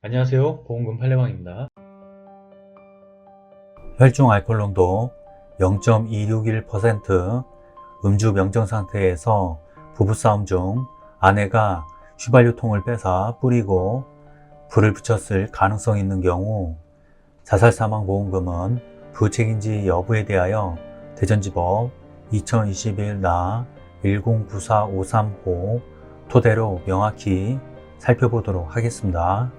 안녕하세요. 보험금 팔례방입니다. 혈중 알코올 농도 0.261%, 음주 명정 상태에서 부부싸움 중 아내가 휘발유통을 빼사 뿌리고 불을 붙였을 가능성이 있는 경우 자살사망보험금은 부책인지 여부에 대하여 대전지법 2021나 1094535 토대로 명확히 살펴보도록 하겠습니다.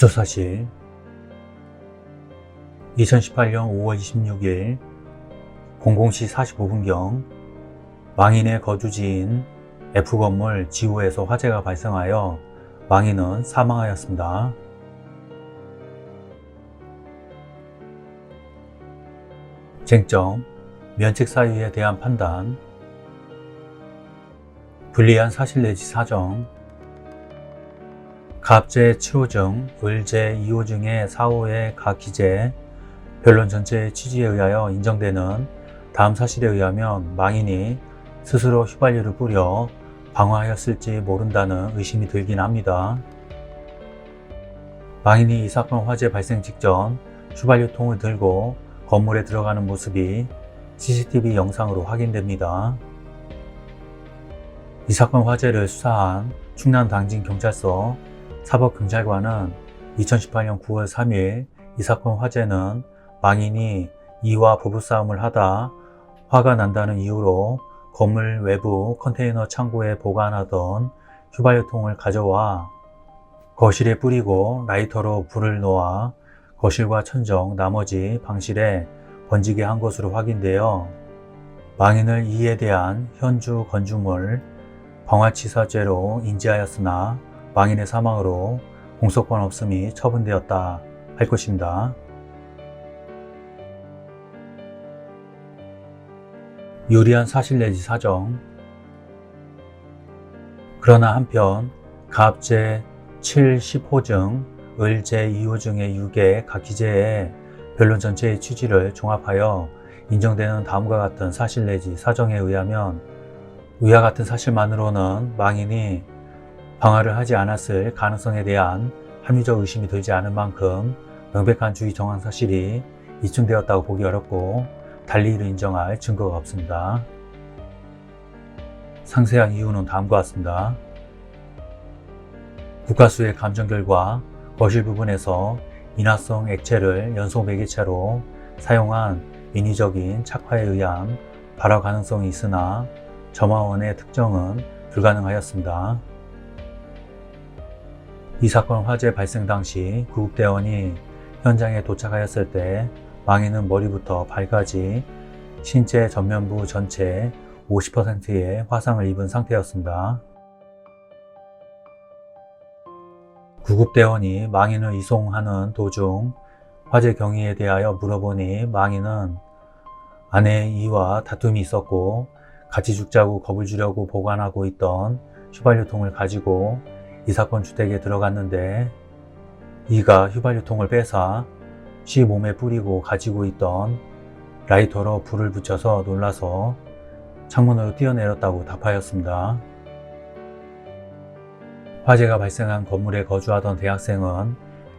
기초사실 2018년 5월 26일 00시 45분경 망인의 거주지인 F건물 G5에서 화재가 발생하여 망인은 사망하였습니다. 쟁점, 면책 사유에 대한 판단, 불리한 사실 내지 사정, 갑제 7호 중 을제 2호 중의 4호의 각 기재, 변론 전체의 취지에 의하여 인정되는 다음 사실에 의하면 망인이 스스로 휘발유를 뿌려 방화하였을지 모른다는 의심이 들긴 합니다. 망인이 이 사건 화재 발생 직전 휘발유통을 들고 건물에 들어가는 모습이 CCTV 영상으로 확인됩니다. 이 사건 화재를 수사한 충남당진경찰서 사법경찰관은 2018년 9월 3일 이 사건 화재는 망인이 이와 부부싸움을 하다 화가 난다는 이유로 건물 외부 컨테이너 창고에 보관하던 휘발유통을 가져와 거실에 뿌리고 라이터로 불을 놓아 거실과 천정 나머지 방실에 번지게 한 것으로 확인되어 망인을 이에 대한 현주 건주물 방화치사죄로 인지하였으나 망인의 사망으로 공소권 없음이 처분되었다 할 것입니다. 유리한 사실 내지 사정. 그러나 한편 갑제 7, 10호 중 을제 2호 중의 6의 각 기재의 변론 전체의 취지를 종합하여 인정되는 다음과 같은 사실 내지 사정에 의하면 위와 같은 사실만으로는 망인이 방화를 하지 않았을 가능성에 대한 합리적 의심이 들지 않을 만큼 명백한 주의 정황 사실이 입증되었다고 보기 어렵고 달리 이를 인정할 증거가 없습니다. 상세한 이유는 다음과 같습니다. 국가수의 감정 결과 거실 부분에서 인화성 액체를 연소 매개체로 사용한 인위적인 착화에 의한 발화 가능성이 있으나 점화원의 특정은 불가능하였습니다. 이 사건 화재 발생 당시 구급대원이 현장에 도착하였을 때 망인은 머리부터 발까지 신체 전면부 전체 50%의 화상을 입은 상태였습니다. 구급대원이 망인을 이송하는 도중 화재 경위에 대하여 물어보니 망인은 아내의 이와 다툼이 있었고 같이 죽자고 겁을 주려고 보관하고 있던 휘발유통을 가지고 이 사건 주택에 들어갔는데 이가 휘발유통을 빼사 시 몸에 뿌리고 가지고 있던 라이터로 불을 붙여서 놀라서 창문으로 뛰어내렸다고 답하였습니다. 화재가 발생한 건물에 거주하던 대학생은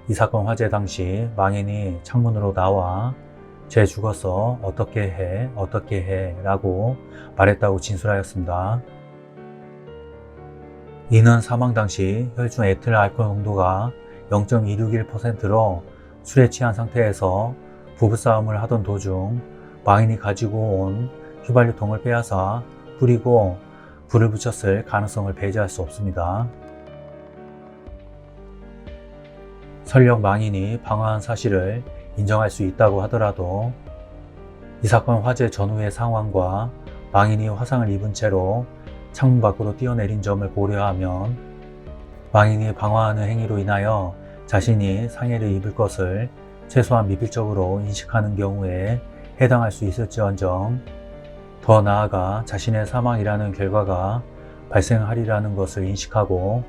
이 사건 화재 당시 망인이 창문으로 나와 쟤 죽었어 어떻게 해 라고 말했다고 진술하였습니다. 이는 사망 당시 혈중 에틸 알코올 농도가 0.261%로 술에 취한 상태에서 부부싸움을 하던 도중 망인이 가지고 온 휘발유통을 빼앗아 뿌리고 불을 붙였을 가능성을 배제할 수 없습니다. 설령 망인이 방화한 사실을 인정할 수 있다고 하더라도 이 사건 화재 전후의 상황과 망인이 화상을 입은 채로 창문 밖으로 뛰어내린 점을 고려하면 망인이 방화하는 행위로 인하여 자신이 상해를 입을 것을 최소한 미필적으로 인식하는 경우에 해당할 수 있을지언정 더 나아가 자신의 사망이라는 결과가 발생하리라는 것을 인식하고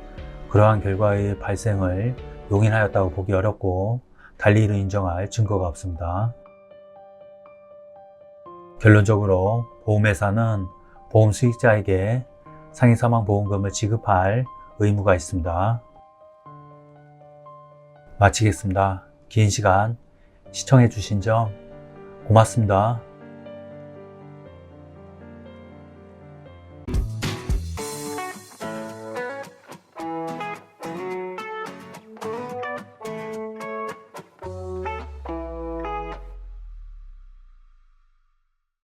그러한 결과의 발생을 용인하였다고 보기 어렵고 달리 이를 인정할 증거가 없습니다. 결론적으로 보험회사는 보험 수익자에게 상해 사망보험금을 지급할 의무가 있습니다. 마치겠습니다. 긴 시간 시청해 주신 점 고맙습니다.